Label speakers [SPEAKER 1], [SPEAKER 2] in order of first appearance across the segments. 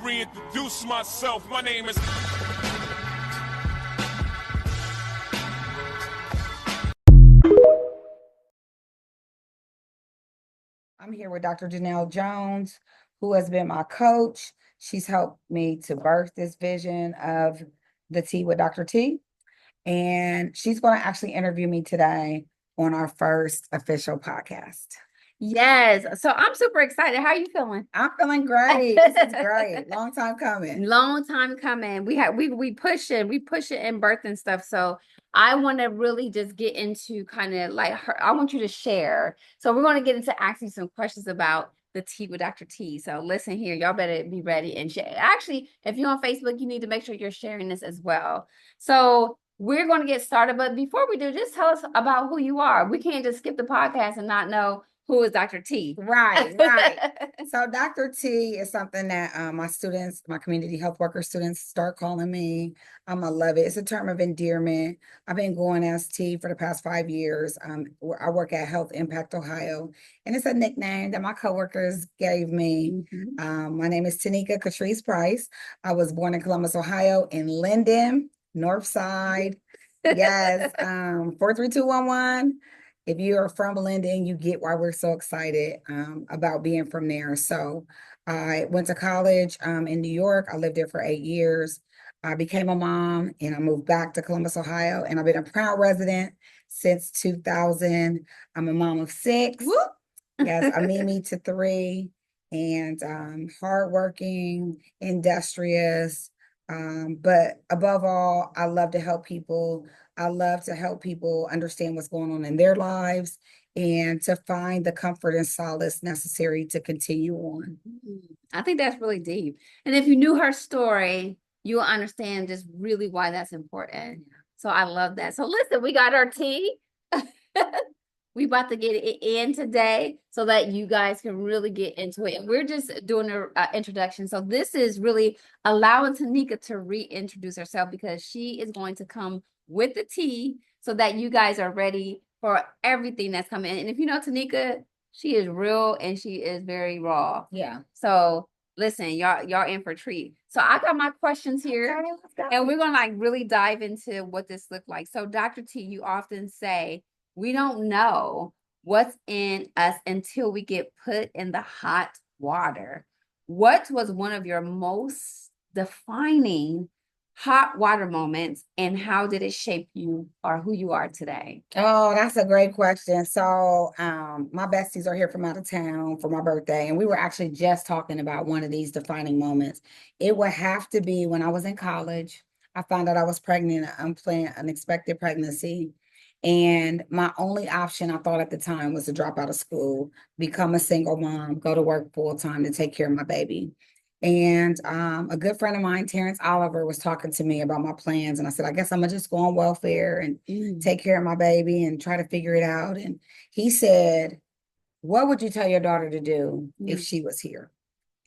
[SPEAKER 1] reintroduce myself. My name is...
[SPEAKER 2] I'm here with Dr. Janelle Jones, who has been my coach. She's helped me to birth this vision of the Tea with Dr. T. And she's going to actually interview me today on our first official podcast.
[SPEAKER 3] Yes. So I'm super excited. How are you feeling?
[SPEAKER 2] I'm feeling great. This is great. Long time coming.
[SPEAKER 3] Long time coming. We push it in birth and stuff. So I want to really just get into kind of like I want you to share. So we're going to get into asking some questions about the Tea with Dr. T. So listen here, y'all better be ready and share. Actually, if you're on Facebook, you need to make sure you're sharing this as well. So we're going to get started. But before we do, just tell us about who you are. We can't just skip the podcast and not know who is Dr. T.
[SPEAKER 2] Right. So Dr. T is something that my students, my community health worker students start calling me. I love it. It's a term of endearment. I've been going as T for the past 5 years. I work at Health Impact Ohio, and it's a nickname that my coworkers gave me. My name is Tanika Catrice Price. I was born in Columbus, Ohio, in Linden, North Side. Yes, 43211. If you are from Linden, you get why we're so excited about being from there. So I went to college in New York. I lived there for 8 years. I became a mom and I moved back to Columbus, Ohio, and I've been a proud resident since 2000. I'm a mom of 6.
[SPEAKER 3] Whoop.
[SPEAKER 2] Yes, a Mimi to 3, and hardworking, industrious. But above all, I love to help people. I love to help people understand what's going on in their lives and to find the comfort and solace necessary to continue on.
[SPEAKER 3] I think that's really deep. And if you knew her story, you'll understand just really why that's important. So I love that. So listen, we got our tea. We about to get it in today so that you guys can really get into it. And we're just doing an introduction. So this is really allowing Tanika to reintroduce herself because she is going to come with the tea so that you guys are ready for everything that's coming. And if you know Tanika, she is real and she is very raw.
[SPEAKER 2] Yeah.
[SPEAKER 3] So listen, y'all in for a treat. So I got my questions here, and we're gonna like really dive into what this looked like. So Dr. T, you often say we don't know what's in us until we get put in the hot water. What was one of your most defining hot water moments, and how did it shape you or who you are today?
[SPEAKER 2] Oh, that's a great question. So my besties are here from out of town for my birthday, and we were actually just talking about one of these defining moments. It would have to be when I was in college. I found out I was pregnant, an unplanned, unexpected pregnancy. And my only option I thought at the time was to drop out of school, become a single mom, go to work full time to take care of my baby. And a good friend of mine, Terrence Oliver, was talking to me about my plans. And I said, I guess I'm gonna just go on welfare and take care of my baby and try to figure it out. And he said, what would you tell your daughter to do if she was here?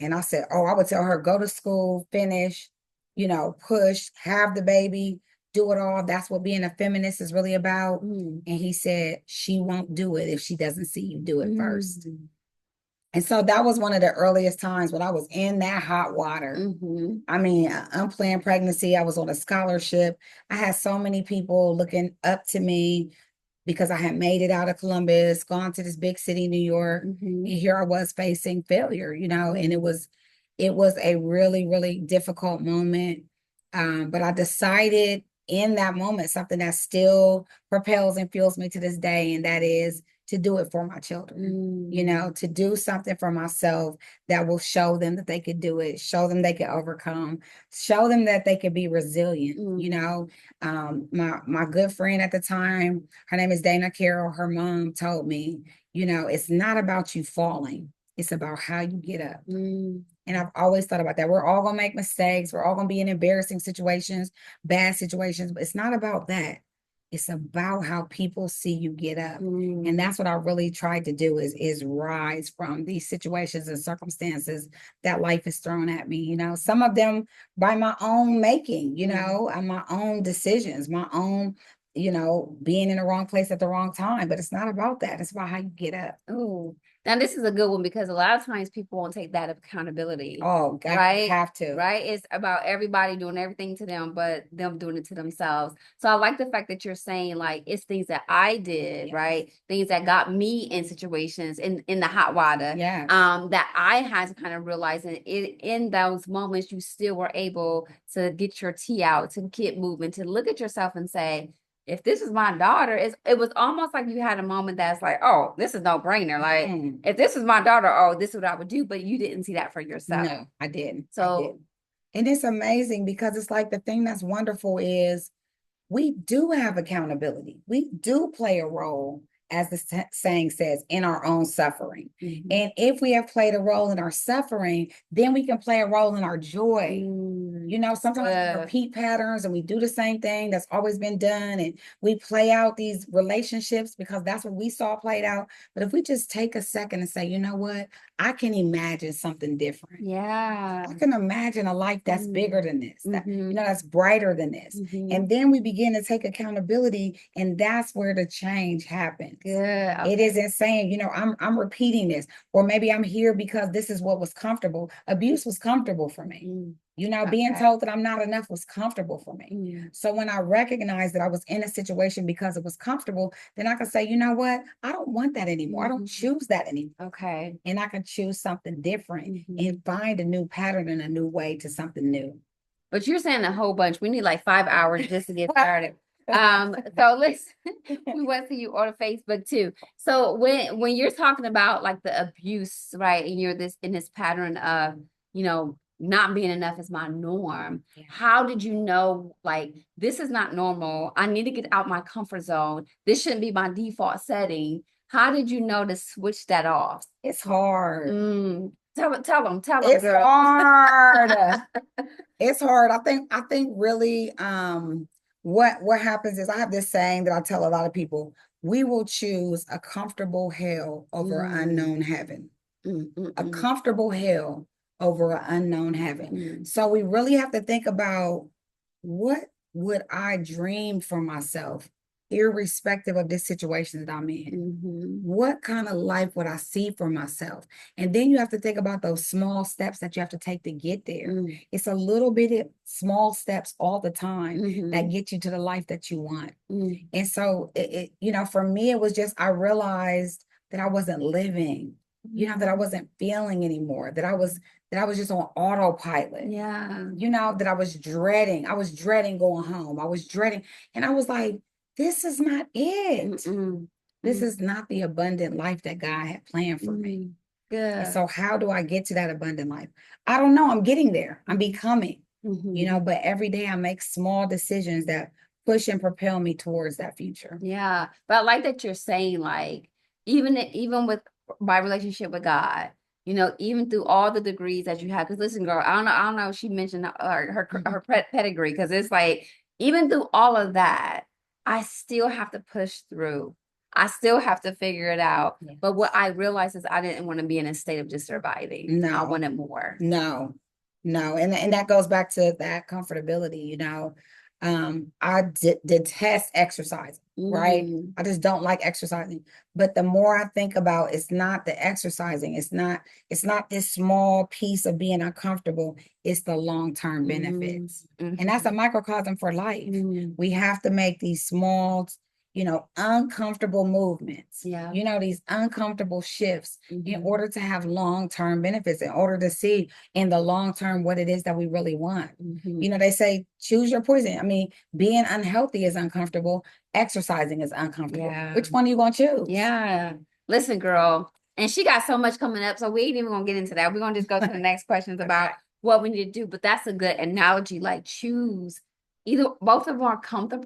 [SPEAKER 2] And I said, oh, I would tell her, go to school, finish, push, have the baby, do it all. That's what being a feminist is really about. And he said, she won't do it if she doesn't see you do it first. And so that was one of the earliest times when I was in that hot water. I mean, unplanned pregnancy. I was on a scholarship. I had so many people looking up to me because I had made it out of Columbus, gone to this big city, New York, and here I was facing failure, and it was a really, really difficult moment. But I decided in that moment, something that still propels and fuels me to this day, and that is to do it for my children, to do something for myself that will show them that they could do it, show them they could overcome, show them that they could be resilient. My good friend at the time, her name is Dana Carroll, her mom told me, it's not about you falling, it's about how you get up. And I've always thought about that. We're all gonna make mistakes, we're all gonna be in embarrassing situations, bad situations, but it's not about that. It's about how people see you get up. And that's what I really tried to do is rise from these situations and circumstances that life is thrown at me. Some of them by my own making, and my own decisions, my own, being in the wrong place at the wrong time. But it's not about that. It's about how you get up.
[SPEAKER 3] Oh, Now, this is a good one because a lot of times people won't take that accountability.
[SPEAKER 2] Oh, God,
[SPEAKER 3] Right?
[SPEAKER 2] have to.
[SPEAKER 3] Right? It's about everybody doing everything to them, but them doing it to themselves. So I like the fact that you're saying like it's things that I did,
[SPEAKER 2] Yes.
[SPEAKER 3] right? Things that got me in situations in the hot water.
[SPEAKER 2] Yes.
[SPEAKER 3] That I had to kind of realize in those moments you still were able to get your tea out, to get moving, to look at yourself and say, if this is my daughter, it was almost like you had a moment that's like, oh, this is no brainer. Like, if this is my daughter, oh, this is what I would do. But you didn't see that for yourself.
[SPEAKER 2] No, I didn't.
[SPEAKER 3] So,
[SPEAKER 2] and it's amazing because it's like the thing that's wonderful is we do have accountability. We do play a role, as the saying says, in our own suffering. And if we have played a role in our suffering, then we can play a role in our joy. You know, sometimes we repeat patterns and we do the same thing that's always been done. And we play out these relationships because that's what we saw played out. But if we just take a second and say, you know what, I can imagine something different.
[SPEAKER 3] yeah.
[SPEAKER 2] I can imagine a life that's bigger than this, that, you know, that's brighter than this.
[SPEAKER 3] Mm-hmm.
[SPEAKER 2] And then we begin to take accountability, and that's where the change happens.
[SPEAKER 3] Good.
[SPEAKER 2] It isn't saying, you know, I'm repeating this, or maybe I'm here because this is what was comfortable. Abuse was comfortable for me. You know, being told that I'm not enough was comfortable for me. So when I recognized that I was in a situation because it was comfortable, then I could say, you know what? I don't want that anymore. I don't choose that anymore.
[SPEAKER 3] Okay.
[SPEAKER 2] And I can choose something different and find a new pattern and a new way to something new.
[SPEAKER 3] But you're saying a whole bunch. We need like 5 hours just to get started. So listen, we went to you on Facebook too. So when you're talking about like the abuse, right, and you're in this pattern of, you know, not being enough is my norm. How did you know like this is not normal? I need to get out my comfort zone. This shouldn't be my default setting. How did you know to switch that off?
[SPEAKER 2] It's hard.
[SPEAKER 3] Tell them,
[SPEAKER 2] it's
[SPEAKER 3] girl.
[SPEAKER 2] hard. It's hard. I think really what happens is I have this saying that I tell a lot of people: we will choose a comfortable hell over an unknown heaven. A comfortable hell over an unknown heaven. So we really have to think about, what would I dream for myself, irrespective of this situation that I'm in? What kind of life would I see for myself? And then you have to think about those small steps that you have to take to get there. It's a little bit of small steps all the time that get you to the life that you want. And so it, you know, for me, it was just, I realized that I wasn't living, you know, that I wasn't feeling anymore, that I was just on autopilot.
[SPEAKER 3] Yeah.
[SPEAKER 2] You know, that I was dreading going home. I was dreading, and I was like, this is not it. This is not the abundant life that God had planned for me.
[SPEAKER 3] Good.
[SPEAKER 2] And so how do I get to that abundant life? I don't know. I'm getting there. I'm becoming, you know, but every day I make small decisions that push and propel me towards that future.
[SPEAKER 3] Yeah. But I like that you're saying, like, even with my relationship with God, you know, even through all the degrees that you have, because listen, girl, I don't know if she mentioned her pedigree, because it's like, even through all of that, I still have to push through. I still have to figure it out.
[SPEAKER 2] Yes.
[SPEAKER 3] But what I realized is I didn't want to be in a state of just surviving.
[SPEAKER 2] No.
[SPEAKER 3] I wanted more.
[SPEAKER 2] No. And that goes back to that comfortability, you know. I detest exercising, right? I just don't like exercising. But the more I think about, it's not the exercising, it's not this small piece of being uncomfortable, it's the long-term benefits. And that's a microcosm for life. We have to make these small, you know, uncomfortable movements, you know, these uncomfortable shifts in order to have long-term benefits, in order to see in the long term what it is that we really want. You know, they say, choose your poison. I mean, being unhealthy is uncomfortable. Exercising is uncomfortable. Which one are you going to choose?
[SPEAKER 3] Yeah. Listen, girl. And she got so much coming up. So we ain't even going to get into that. We're going to just go to the next questions about what we need to do. But that's a good analogy. Like, choose. Either both of them are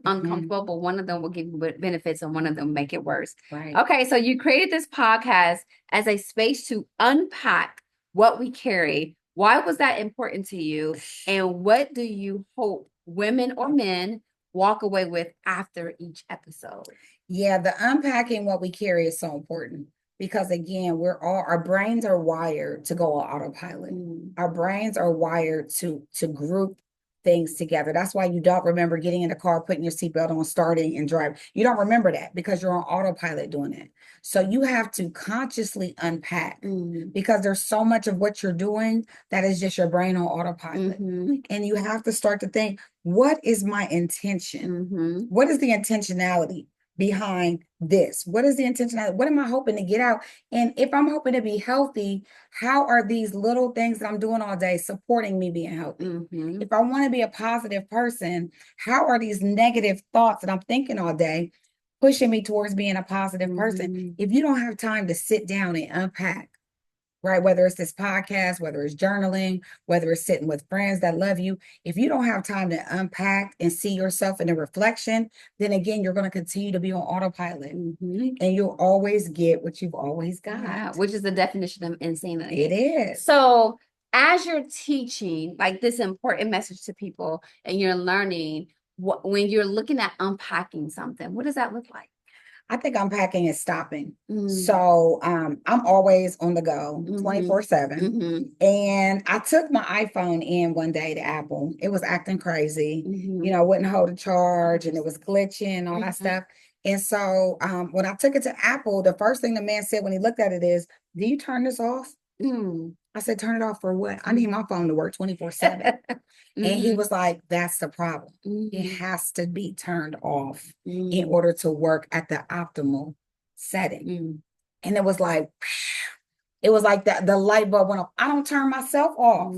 [SPEAKER 3] uncomfortable, but one of them will give you benefits and one of them make it worse.
[SPEAKER 2] Right.
[SPEAKER 3] Okay, so you created this podcast as a space to unpack what we carry. Why was that important to you? And what do you hope women or men walk away with after each episode?
[SPEAKER 2] Yeah, the unpacking what we carry is so important, because again, our brains are wired to go on autopilot. Our brains are wired to group things together. That's why you don't remember getting in the car, putting your seatbelt on, starting and driving. You don't remember that because you're on autopilot doing it. So you have to consciously unpack because there's so much of what you're doing that is just your brain on autopilot. And you have to start to think, what is my intention? What is the intentionality behind this? What is the intentionality? What am I hoping to get out? And if I'm hoping to be healthy, how are these little things that I'm doing all day supporting me being healthy? If I want to be a positive person, how are these negative thoughts that I'm thinking all day pushing me towards being a positive person? If you don't have time to sit down and unpack, right? Whether it's this podcast, whether it's journaling, whether it's sitting with friends that love you, if you don't have time to unpack and see yourself in a reflection, then again, you're going to continue to be on autopilot and you'll always get what you've always got.
[SPEAKER 3] Yeah, which is the definition of insanity.
[SPEAKER 2] It is.
[SPEAKER 3] So as you're teaching like this important message to people and you're learning, when you're looking at unpacking something, what does that look like?
[SPEAKER 2] I think unpacking is stopping. So I'm always on the go 24/7. And I took my iPhone in one day to Apple. It was acting crazy. You know, wouldn't hold a charge and it was glitching, all that stuff. And so when I took it to Apple, the first thing the man said when he looked at it is, do you turn this off? I said, turn it off for what? I need my phone to work 24/7. And he was like, that's the problem. It has to be turned off in order to work at the optimal setting. And it was like that the light bulb went off. I don't turn myself off.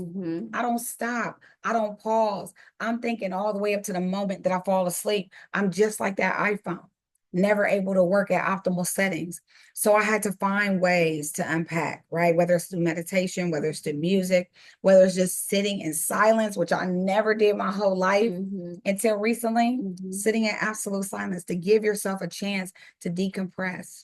[SPEAKER 2] I don't stop. I don't pause. I'm thinking all the way up to the moment that I fall asleep. I'm just like that iPhone, never able to work at optimal settings. So I had to find ways to unpack, right? Whether it's through meditation, whether it's through music, whether it's just sitting in silence, which I never did my whole life until recently, sitting in absolute silence to give yourself a chance to decompress,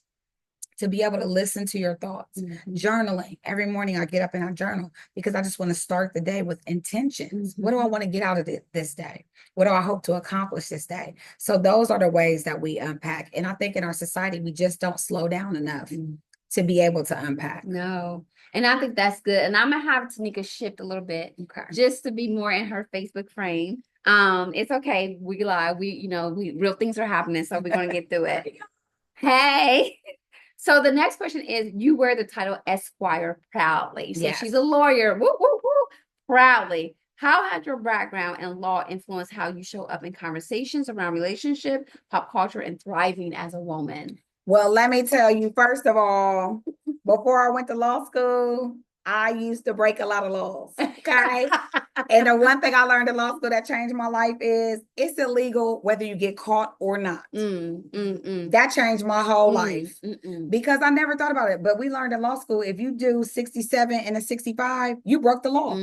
[SPEAKER 2] to be able to listen to your thoughts. Journaling. Every morning I get up and I journal because I just want to start the day with intentions. What do I want to get out of this day? What do I hope to accomplish this day? So those are the ways that we unpack. And I think in our society, we just don't slow down enough to be able to unpack.
[SPEAKER 3] No. And I think that's good. And I'm going to have Tanika shift a little bit just to be more in her Facebook frame. It's okay. We lie. We real things are happening. So we're going to get through it. Hey. So the next question is, you wear the title Esquire proudly. So she's a lawyer, woo, woo, woo, proudly. How has your background in law influenced how you show up in conversations around relationship, pop culture, and thriving as a woman?
[SPEAKER 2] Well, let me tell you, first of all, before I went to law school, I used to break a lot of laws. Okay. And the one thing I learned in law school that changed my life is it's illegal whether you get caught or not. That changed my whole life because I never thought about it. But we learned in law school, if you do 67 and a 65, you broke the law.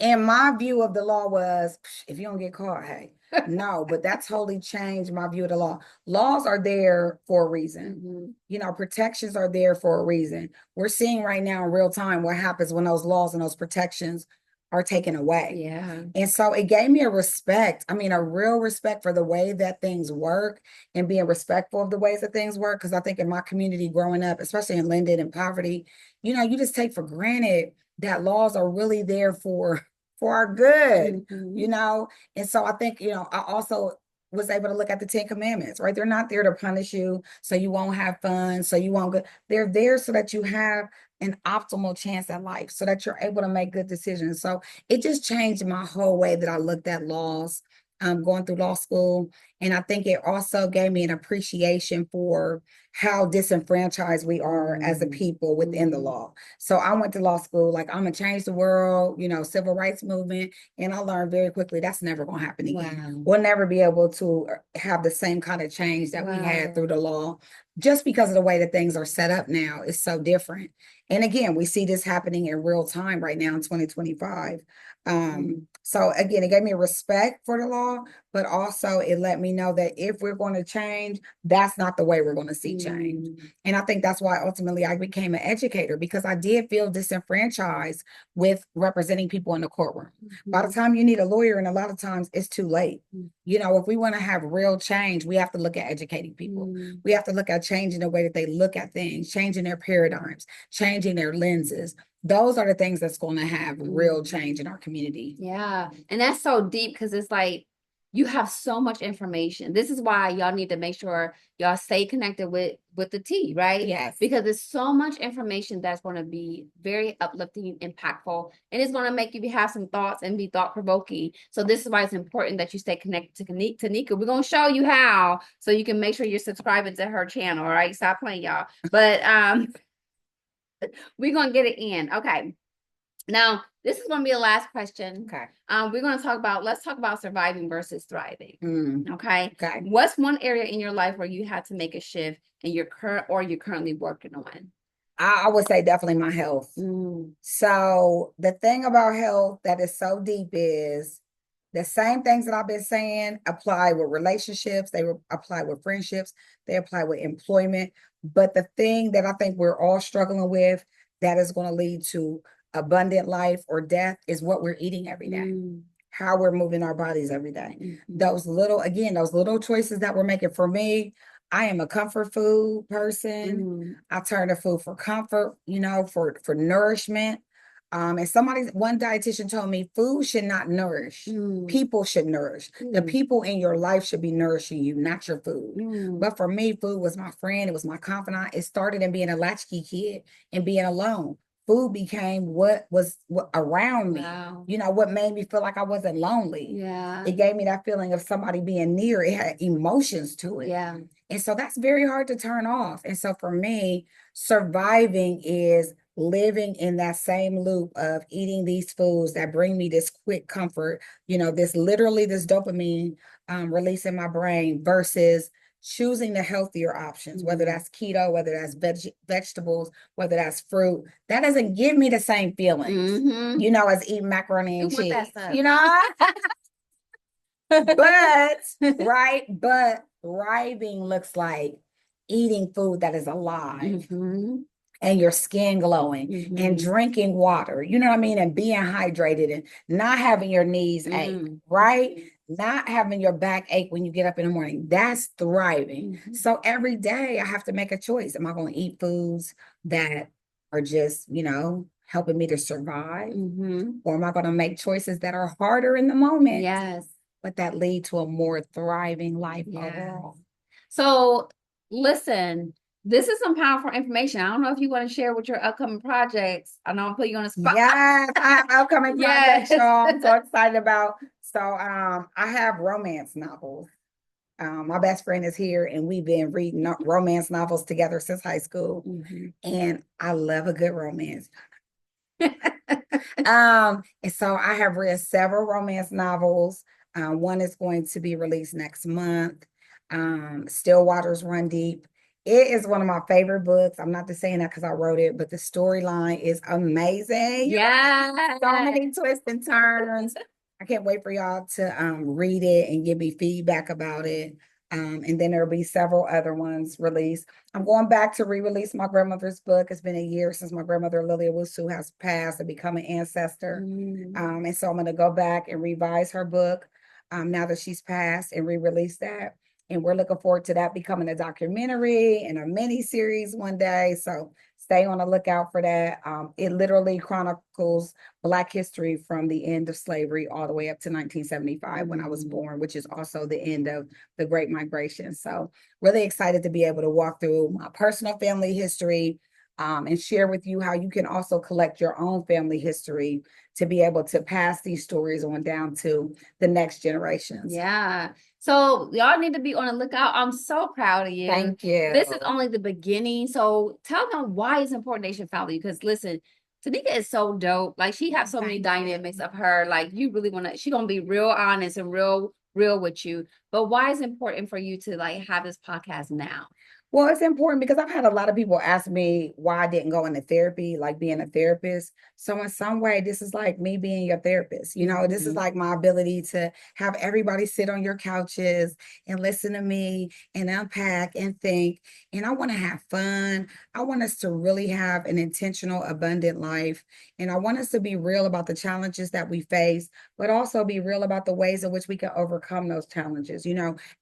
[SPEAKER 2] And my view of the law was, if you don't get caught, hey. No, but that totally changed my view of the law. Laws are there for a reason. You know, protections are there for a reason. We're seeing right now in real time what happens when those laws and those protections are taken away. And so it gave me a real respect for the way that things work and being respectful of the ways that things work. Because I think in my community growing up, especially in Linden and poverty, you know, you just take for granted that laws are really there for our good, you know? And so I think, you know, I also was able to look at the 10 Commandments, right? They're not there to punish you so you won't have fun, so you won't go. They're there so that you have an optimal chance at life, so that you're able to make good decisions. So it just changed my whole way that I looked at laws going through law school. And I think it also gave me an appreciation for how disenfranchised we are as a people within the law. So I went to law school, like I'm gonna change the world, you know, civil rights movement. And I learned very quickly that's never gonna happen again. We'll never be able to have the same kind of change that we had through the law, just because of the way that things are set up now. Is so different. And again, we see this happening in real time right now in 2025. So again, it gave me respect for the law, but also it let me me know that if we're going to change, that's not the way we're going to see change. And I think that's why ultimately I became an educator, because I did feel disenfranchised with representing people in the courtroom. By the time you need a lawyer, and a lot of times it's too late. You know, if we want to have real change, we have to look at educating people. We have to look at changing the way that they look at things, changing their paradigms, changing their lenses. Those are the things that's going to have real change in our community.
[SPEAKER 3] Yeah. And that's so deep, because it's like you have so much information. This is why y'all need to make sure y'all stay connected with the T, right?
[SPEAKER 2] Yes.
[SPEAKER 3] Because there's so much information that's going to be very uplifting, impactful, and it's going to make you have some thoughts and be thought-provoking. So this is why it's important that you stay connected to Nika. We're going to show you how, so you can make sure you're subscribing to her channel, all right? Stop playing, y'all. But we're going to get it in. Okay. Now, this is going to be the last question.
[SPEAKER 2] Okay.
[SPEAKER 3] We're going to let's talk about surviving versus thriving. Okay.
[SPEAKER 2] Okay.
[SPEAKER 3] What's one area in your life where you had to make a shift and you're currently working on?
[SPEAKER 2] I would say definitely my health. So the thing about health that is so deep is the same things that I've been saying apply with relationships, they apply with friendships, they apply with employment. But the thing that I think we're all struggling with that is going to lead to abundant life or death is what we're eating every day, how we're moving our bodies every day. Those little choices that we're making. For me, I am a comfort food person. I turn to food for comfort, you know, for nourishment. And one dietitian told me food should not nourish. People should nourish. The people in your life should be nourishing you, not your food. But for me, food was my friend. It was my confidant. It started in being a latchkey kid and being alone. Food became what around me.
[SPEAKER 3] Wow.
[SPEAKER 2] You know, what made me feel like I wasn't lonely.
[SPEAKER 3] Yeah.
[SPEAKER 2] It gave me that feeling of somebody being near. It had emotions to it.
[SPEAKER 3] Yeah.
[SPEAKER 2] And so that's very hard to turn off. And so for me, surviving is living in that same loop of eating these foods that bring me this quick comfort, you know, this dopamine release in my brain, versus choosing the healthier options, whether that's keto, whether that's vegetables, whether that's fruit. That doesn't give me the same feelings, you know, as eating macaroni and cheese, you know? But thriving looks like eating food that is alive, and your skin glowing, and drinking water, you know what I mean? And being hydrated, and not having your knees ache, right? Not having your back ache when you get up in the morning. That's thriving. So every day I have to make a choice. Am I going to eat foods that are just, you know, helping me to survive? Or am I going to make choices that are harder in the moment?
[SPEAKER 3] Yes.
[SPEAKER 2] But that lead to a more thriving life overall.
[SPEAKER 3] So listen, this is some powerful information. I don't know if you want to share with your upcoming projects. I know I'm putting you on the spot.
[SPEAKER 2] Yes, I have upcoming projects, y'all. I'm so excited about. So I have romance novels. My best friend is here, and we've been reading romance novels together since high school. And I love a good romance. And so I have read several romance novels. One is going to be released next month. Still Waters Run Deep. It is one of my favorite books. I'm not just saying that because I wrote it, but the storyline is amazing.
[SPEAKER 3] Yeah.
[SPEAKER 2] So many twists and turns. I can't wait for y'all to read it and give me feedback about it. And then there'll be several other ones released. I'm going back to re-release my grandmother's book. It's been a year since my grandmother, Lilia Wusu, has passed and become an ancestor. And so I'm going to go back and revise her book now that she's passed, and re-release that. And we're looking forward to that becoming a documentary and a mini series one day. So stay on the lookout for that. It literally chronicles Black history from the end of slavery all the way up to 1975 when I was born, which is also the end of the Great Migration. So really excited to be able to walk through my personal family history, and share with you how you can also collect your own family history to be able to pass these stories on down to the next generations.
[SPEAKER 3] Yeah. So y'all need to be on the lookout. I'm so proud of you.
[SPEAKER 2] Thank you.
[SPEAKER 3] This is only the beginning. So tell them why it's important they should follow you. Because listen, Tanika is so dope. Like, she has so many dynamics of her. Like, you really want to, she's going to be real honest and real with you. But why is it important for you to like have this podcast now?
[SPEAKER 2] Well, it's important because I've had a lot of people ask me why I didn't go into therapy, like being a therapist. So in some way, this is like me being your therapist. This is
[SPEAKER 3] Mhm.
[SPEAKER 2] like my ability to have everybody sit on your couches and listen to me and unpack and think. And I want to have fun. I want us to really have an intentional, abundant life. And I want us to be real about the challenges that we face, but also be real about the ways in which we can overcome those challenges.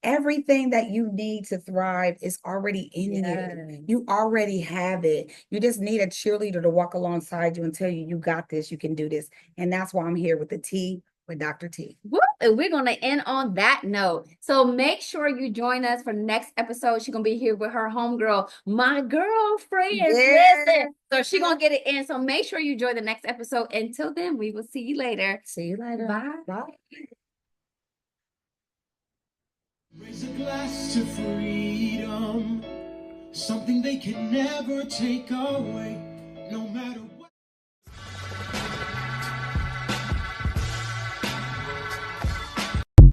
[SPEAKER 2] Everything that you need to thrive is already in you.
[SPEAKER 3] Yes.
[SPEAKER 2] You already have it. You just need a cheerleader to walk alongside you and tell you, you got this, you can do this. And that's why I'm here with the T with Dr. T.
[SPEAKER 3] Woo! And we're going to end on that note. So make sure you join us for next episode. She's going to be here with her homegirl, my girlfriend.
[SPEAKER 2] Yeah.
[SPEAKER 3] Listen. So she's going to get it in. So make sure you join the next episode. Until then, we will see you later.
[SPEAKER 2] See you later.
[SPEAKER 3] Bye.
[SPEAKER 2] Bye.
[SPEAKER 4] Raise a glass to freedom, something they can never take away, no matter what.